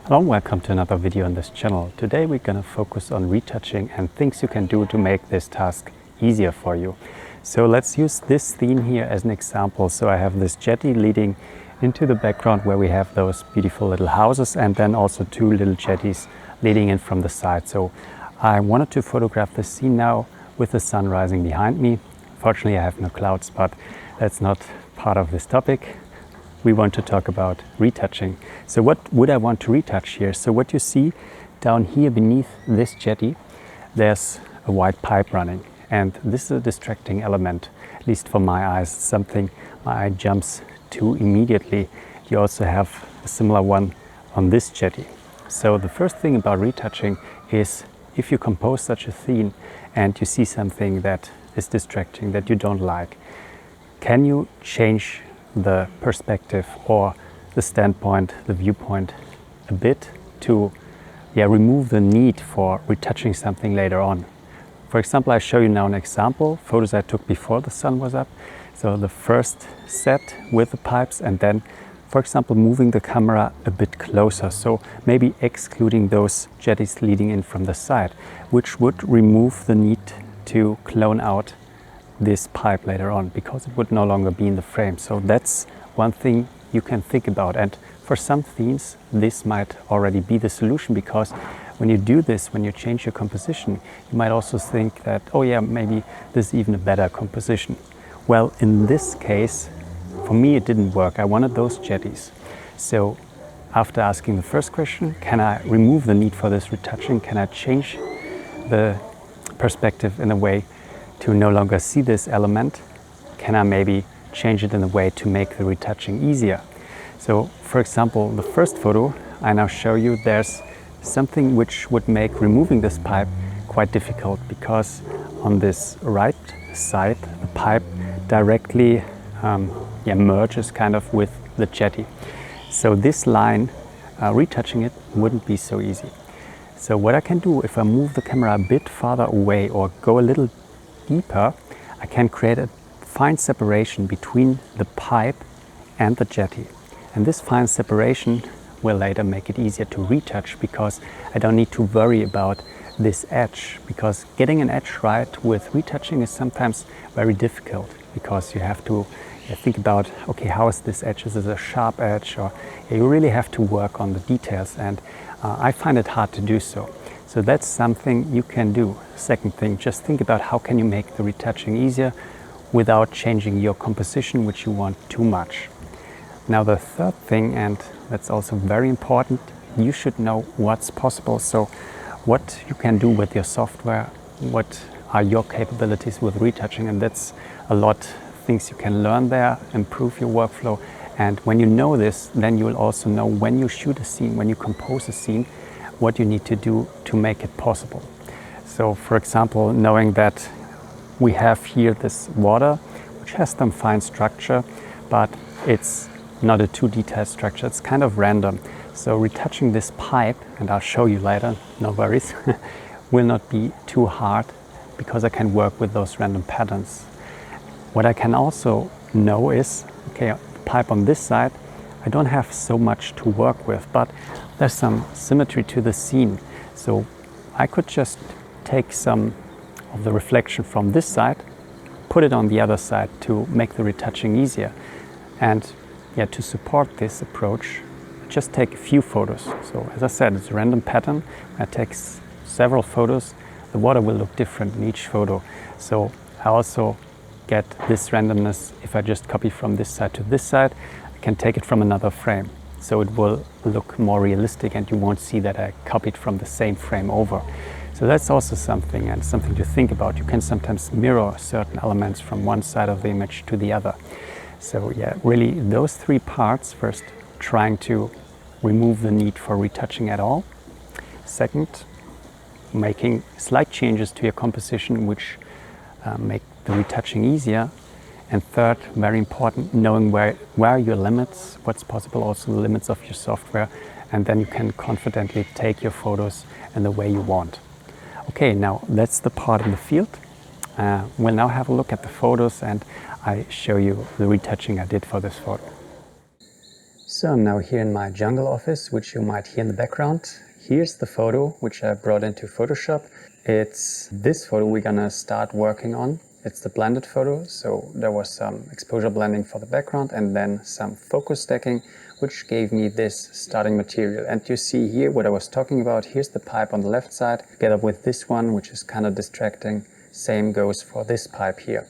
Hello and welcome to another video on this channel. Today we're going to focus on retouching and things you can do to make this task easier for you. So let's use this theme here as an example. So I have this jetty leading into the background where we have those beautiful little houses and then also two little jetties leading in from the side. So I wanted to photograph this scene now with the sun rising behind me. Fortunately I have no clouds, but that's not part of this topic. We want to talk about retouching. So what would I want to retouch here? So what you see down here beneath this jetty, there's a white pipe running. And this is a distracting element, at least for my eyes, something my eye jumps to immediately. You also have a similar one on this jetty. So the first thing about retouching is if you compose such a scene and you see something that is distracting, that you don't like, can you change the perspective or the standpoint, the viewpoint a bit to remove the need for retouching something later on. For example, I show you now an example, photos I took before the sun was up. So the first set with the pipes and then, for example, moving the camera a bit closer. So maybe excluding those jetties leading in from the side, which would remove the need to clone out this pipe later on because it would no longer be in the frame. So that's one thing you can think about, and for some themes this might already be the solution, because when you do this, when you change your composition, you might also think that, oh yeah, maybe this is even a better composition. Well, in this case for me it didn't work. I wanted those jetties. So after asking the first question, can I remove the need for this retouching? Can I change the perspective in a way to no longer see this element? Can I maybe change it in a way to make the retouching easier? So for example, the first photo I now show you, there's something which would make removing this pipe quite difficult, because on this right side the pipe directly merges kind of with the jetty. So this line, retouching it wouldn't be so easy. So what I can do, if I move the camera a bit farther away or go a little deeper, I can create a fine separation between the pipe and the jetty. And this fine separation will later make it easier to retouch, because I don't need to worry about this edge, because getting an edge right with retouching is sometimes very difficult, because you have to think about, okay, how is this edge? Is it a sharp edge? Or you really have to work on the details, and I find it hard to do so. So that's something you can do. Second thing, just think about how can you make the retouching easier without changing your composition, which you want too much. Now the third thing, and that's also very important, you should know what's possible. So what you can do with your software, what are your capabilities with retouching, and that's a lot of things you can learn there, improve your workflow. And when you know this, then you will also know when you shoot a scene, when you compose a scene, what you need to do to make it possible. So for example, knowing that we have here this water, which has some fine structure, but it's not a too detailed structure, it's kind of random. So retouching this pipe, and I'll show you later, no worries, will not be too hard, because I can work with those random patterns. What I can also know is, okay, the pipe on this side, I don't have so much to work with, but there's some symmetry to the scene. So I could just take some of the reflection from this side, put it on the other side to make the retouching easier. And to support this approach, just take a few photos. So as I said, it's a random pattern. I take several photos. The water will look different in each photo. So I also get this randomness. If I just copy from this side to this side, I can take it from another frame. So it will look more realistic and you won't see that I copied from the same frame over. So that's also something, and something to think about. You can sometimes mirror certain elements from one side of the image to the other. So really those three parts. First, trying to remove the need for retouching at all. Second, making slight changes to your composition which make the retouching easier. And third, very important, knowing where are your limits, what's possible, also the limits of your software, and then you can confidently take your photos in the way you want. Okay, now that's the part in the field. We'll now have a look at the photos and I show you the retouching I did for this photo. So I'm now here in my jungle office, which you might hear in the background. Here's the photo which I brought into Photoshop. It's this photo we're gonna start working on. It's the blended photo, so there was some exposure blending for the background and then some focus stacking, which gave me this starting material. And you see here what I was talking about. Here's the pipe on the left side, together with this one, which is kind of distracting. Same goes for this pipe here.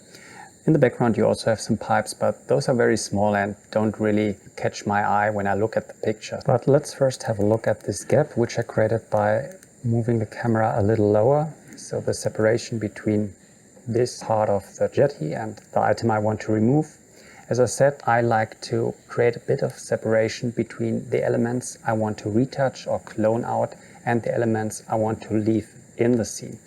In the background you also have some pipes, but those are very small and don't really catch my eye when I look at the picture. But let's first have a look at this gap, which I created by moving the camera a little lower. So the separation between this part of the jetty and the item I want to remove. As I said, I like to create a bit of separation between the elements I want to retouch or clone out and the elements I want to leave in the scene.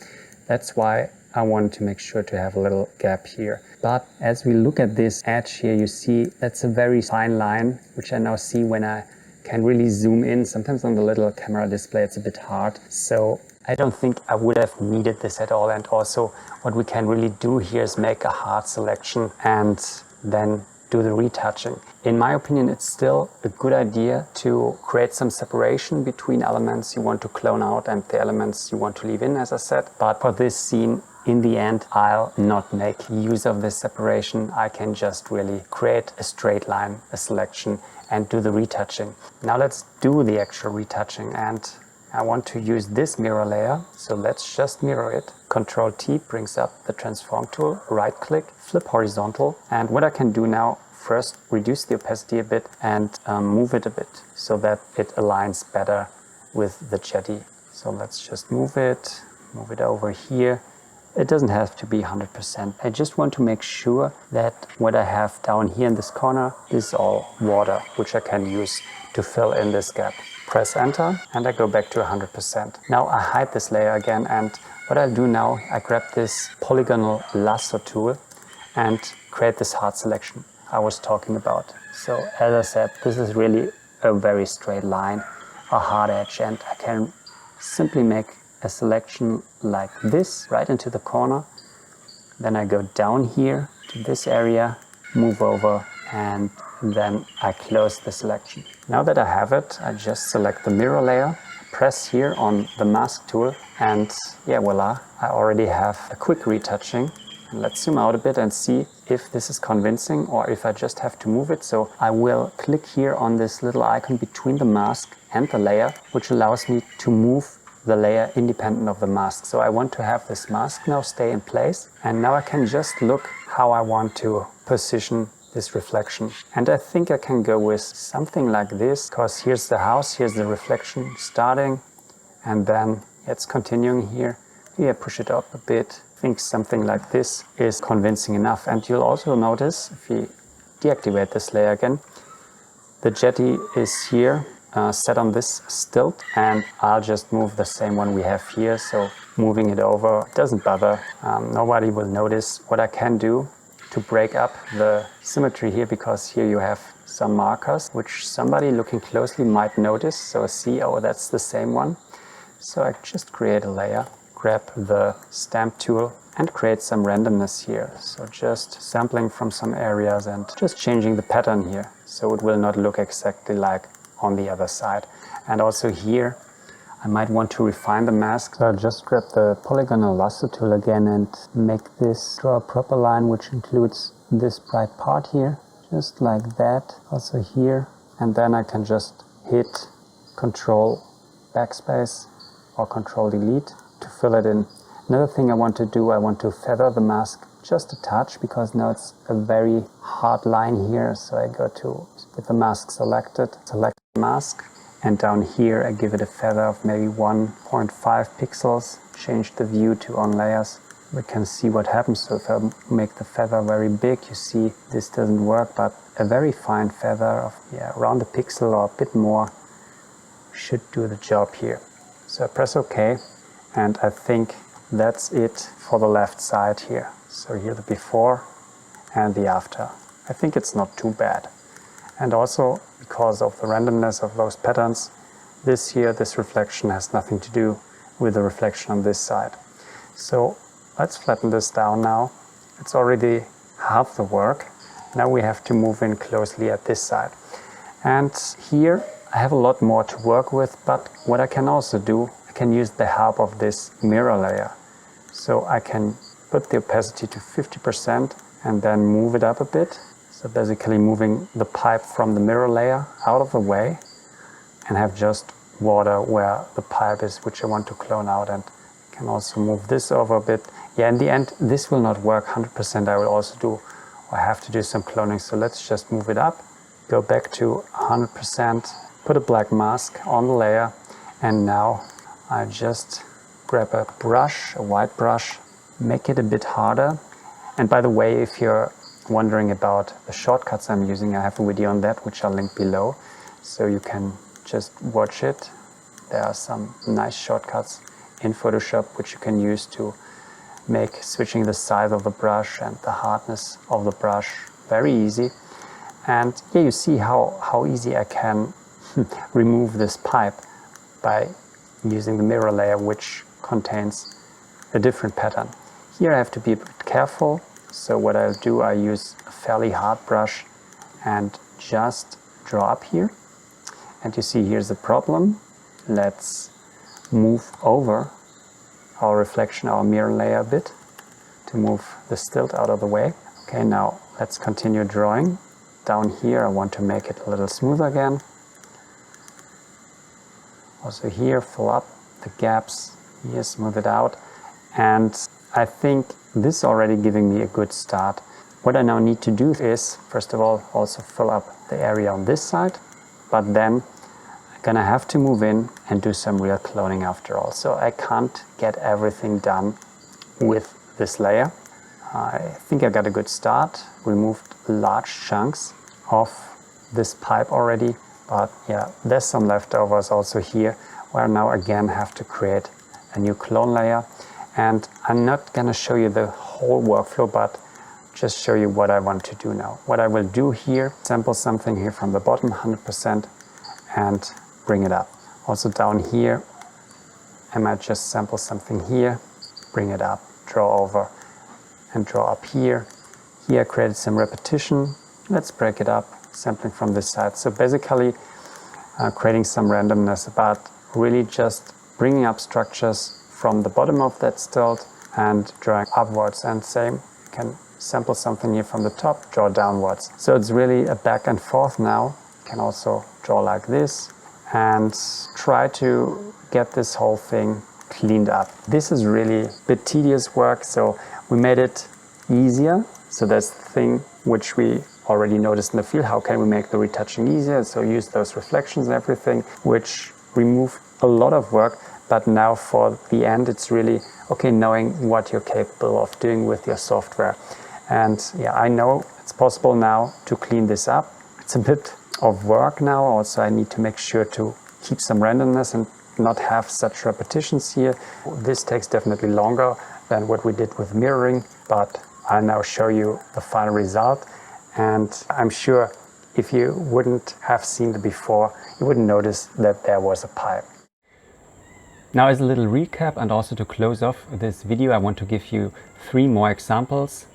That's why I wanted to make sure to have a little gap here. But as we look at this edge here, you see that's a very fine line, which I now see when I can really zoom in. Sometimes on the little camera display it's a bit hard. So I don't think I would have needed this at all. And also what we can really do here is make a hard selection and then do the retouching. In my opinion, it's still a good idea to create some separation between elements you want to clone out and the elements you want to leave in, as I said. But for this scene, in the end, I'll not make use of this separation. I can just really create a straight line, a selection, and do the retouching. Now let's do the actual retouching, and I want to use this mirror layer. So let's just mirror it. Control T brings up the transform tool, right click, flip horizontal. And what I can do now, first reduce the opacity a bit and move it a bit so that it aligns better with the jetty. So let's just move it over here. It doesn't have to be 100%. I just want to make sure that what I have down here in this corner is all water, which I can use to fill in this gap. Press enter and I go back to 100%. Now I hide this layer again, and what I'll do now, I grab this polygonal lasso tool and create this hard selection I was talking about. So as I said, this is really a very straight line, a hard edge, and I can simply make a selection like this right into the corner. Then I go down here to this area, move over, and then I close the selection. Now that I have it, I just select the mirror layer, press here on the mask tool, and yeah, voila, I already have a quick retouching. And let's zoom out a bit and see if this is convincing or if I just have to move it. So I will click here on this little icon between the mask and the layer, which allows me to move the layer independent of the mask. So I want to have this mask now stay in place, and now I can just look how I want to position this reflection. And I think I can go with something like this, because here's the house, here's the reflection starting, and then it's continuing here. Here, push it up a bit. I think something like this is convincing enough. And you'll also notice, if you deactivate this layer again, the jetty is here, set on this stilt, and I'll just move the same one we have here. So moving it over doesn't bother. Nobody will notice. What I can do to break up the symmetry here, because here you have some markers which somebody looking closely might notice. So see, oh, that's the same one. So I just create a layer, grab the stamp tool and create some randomness here. So just sampling from some areas and just changing the pattern here, so it will not look exactly like on the other side. And also here I might want to refine the mask. So I'll just grab the polygonal lasso tool again and make this draw a proper line, which includes this bright part here, just like that. Also here, and then I can just hit Control backspace or Control delete to fill it in. Another thing I want to do, I want to feather the mask just a touch, because now it's a very hard line here. So I go to, with the mask selected, select the mask, and down here I give it a feather of maybe 1.5 pixels, change the view to on layers. We can see what happens. So if I make the feather very big, you see this doesn't work, but a very fine feather of around a pixel or a bit more should do the job here. So I press OK, and I think that's it for the left side here. So here the before and the after. I think it's not too bad. And also, because of the randomness of those patterns, this reflection has nothing to do with the reflection on this side. So let's flatten this down now. It's already half the work. Now we have to move in closely at this side. And here I have a lot more to work with, but what I can also do, I can use the help of this mirror layer. So I can put the opacity to 50% and then move it up a bit. So basically moving the pipe from the mirror layer out of the way and have just water where the pipe is, which I want to clone out, and can also move this over a bit. Yeah, in the end, this will not work 100%. I will also do, or have to do some cloning. So let's just move it up, go back to 100%, put a black mask on the layer, and now I just grab a brush, a white brush, make it a bit harder. And by the way, if you're wondering about the shortcuts I'm using, I have a video on that, which I'll link below, so you can just watch it. There are some nice shortcuts in Photoshop which you can use to make switching the size of the brush and the hardness of the brush very easy. And here you see how easy I can remove this pipe by using the mirror layer, which contains a different pattern. Here I have to be a bit careful, so what I'll do, I use a fairly hard brush and just draw up here. And you see here's the problem. Let's move over our reflection, our mirror layer a bit, to move the stilt out of the way. Okay, now let's continue drawing. Down here I want to make it a little smoother again. Also here, fill up the gaps, here smooth it out. And I think this is already giving me a good start. What I now need to do is, first of all, also fill up the area on this side, but then I'm gonna have to move in and do some real cloning after all. So I can't get everything done with this layer. I think I got a good start, removed large chunks of this pipe already, but yeah, there's some leftovers also here, where I now again have to create a new clone layer. And I'm not gonna show you the whole workflow, but just show you what I want to do now. What I will do here, sample something here from the bottom, 100%, and bring it up. Also down here, I might just sample something here, bring it up, draw over, and draw up here. Here I created some repetition. Let's break it up, sampling from this side. So basically creating some randomness, but really just bringing up structures from the bottom of that stilt and drawing upwards. And same, you can sample something here from the top, draw downwards. So it's really a back and forth now. You can also draw like this and try to get this whole thing cleaned up. This is really a bit tedious work, so we made it easier. So that's the thing which we already noticed in the field. How can we make the retouching easier? So use those reflections and everything, which remove a lot of work. But now for the end, it's really okay knowing what you're capable of doing with your software. And yeah, I know it's possible now to clean this up. It's a bit of work now. Also, I need to make sure to keep some randomness and not have such repetitions here. This takes definitely longer than what we did with mirroring, but I'll now show you the final result. And I'm sure if you wouldn't have seen it before, you wouldn't notice that there was a pipe. Now, as a little recap and also to close off this video, I want to give you 3 more examples.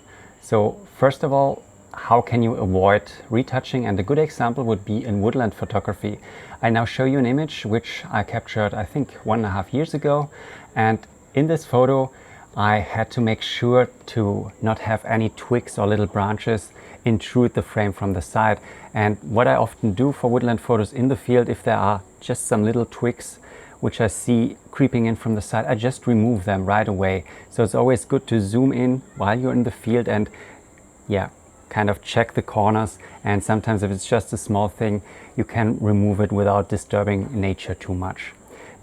So first of all, how can you avoid retouching? And a good example would be in woodland photography. I now show you an image which I captured, I think, 1.5 years ago. And in this photo, I had to make sure to not have any twigs or little branches intrude the frame from the side. And what I often do for woodland photos in the field, if there are just some little twigs which I see creeping in from the side, I just remove them right away. So it's always good to zoom in while you're in the field and yeah, kind of check the corners. And sometimes if it's just a small thing, you can remove it without disturbing nature too much.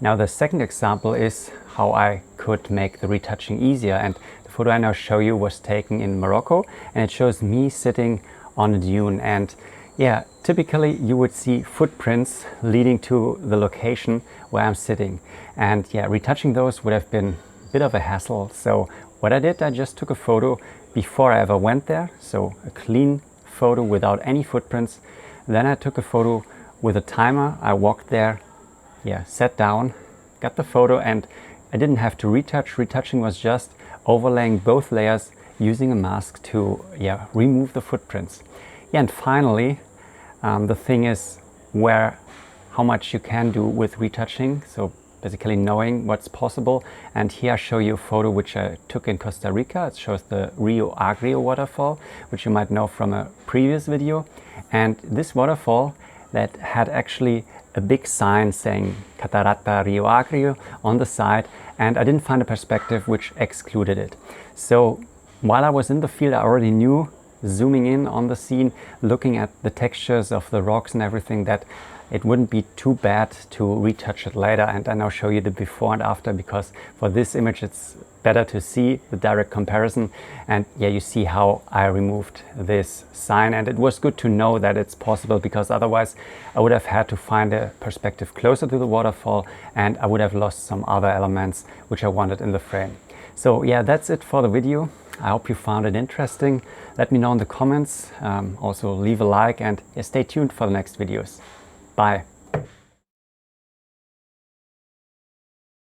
Now the second example is how I could make the retouching easier. And the photo I now show you was taken in Morocco, and it shows me sitting on a dune. And yeah, typically you would see footprints leading to the location where I'm sitting. And yeah, retouching those would have been a bit of a hassle. So what I did, I just took a photo before I ever went there. So a clean photo without any footprints. Then I took a photo with a timer. I walked there, yeah, sat down, got the photo, and I didn't have to retouch. Retouching was just overlaying both layers using a mask to remove the footprints. Yeah, and finally, the thing is, how much you can do with retouching, so basically knowing what's possible. And here I show you a photo which I took in Costa Rica. It shows the Rio Agrio waterfall, which you might know from a previous video. And this waterfall that had actually a big sign saying Catarata Rio Agrio on the side, and I didn't find a perspective which excluded it. So while I was in the field, I already knew, zooming in on the scene, looking at the textures of the rocks and everything, that it wouldn't be too bad to retouch it later. And I now show you the before and after, because for this image it's better to see the direct comparison. And yeah, you see how I removed this sign, and it was good to know that it's possible, because otherwise I would have had to find a perspective closer to the waterfall and I would have lost some other elements which I wanted in the frame. So yeah, that's it for the video. I hope you found it interesting. Let me know in the comments. Also leave a like, and yeah, stay tuned for the next videos. Bye.